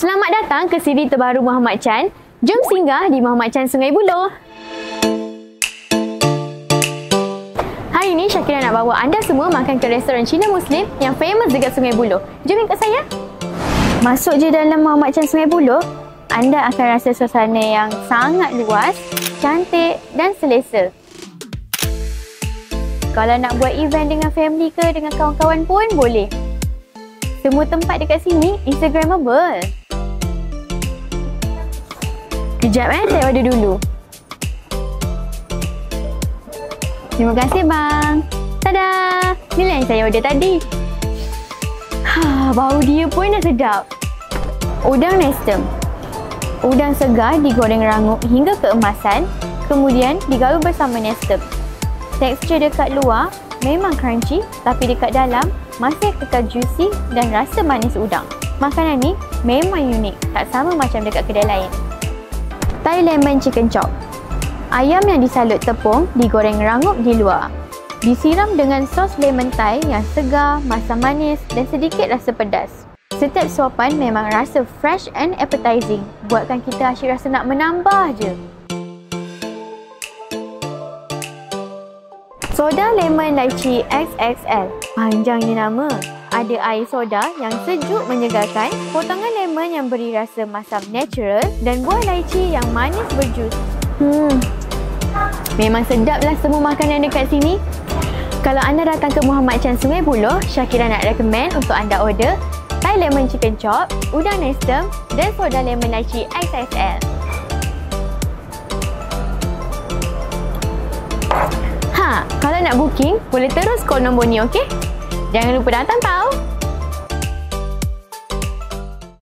Selamat datang ke CD terbaru Muhammad Chan. Jom singgah di Muhammad Chan Sungai Buloh. Hari ini Syakira nak bawa anda semua makan ke restoran Cina Muslim yang famous dekat Sungai Buloh. Jom ikut saya. Masuk je dalam Muhammad Chan Sungai Buloh, anda akan rasa suasana yang sangat luas, cantik dan selesa. Kalau nak buat event dengan family ke dengan kawan-kawan pun boleh. Semua tempat dekat sini Instagramable. Kejap saya order dulu. Terima kasih bang. Tada! Inilah yang saya order tadi. Bau dia pun dah sedap. Udang nestem. Udang segar digoreng rangup hingga keemasan, kemudian digaul bersama nestem. Tekstur dekat luar memang crunchy, tapi dekat dalam masih kekal juicy dan rasa manis udang. Makanan ni memang unik, tak sama macam dekat kedai lain. Thai lemon chicken chop. Ayam yang disalut tepung digoreng rangup di luar. Disiram dengan sos lemon Thai yang segar, masam manis dan sedikit rasa pedas. Setiap suapan memang rasa fresh and appetizing, buatkan kita asyik rasa nak menambah je. Soda lemon lychee XXL. Panjangnya nama. Ada air soda yang sejuk menyegarkan, potongan lemon yang beri rasa masam natural dan buah lychee yang manis berjus. Memang sedaplah semua makanan dekat sini. Kalau anda datang ke Muhammad Chan Sungai Buloh, Syakira nak recommend untuk anda order Thai lemon chicken chop, udang nestem dan soda lemon lychee XXL. Kalau nak booking, boleh terus call nombor ni, okey? Jangan lupa datang tau!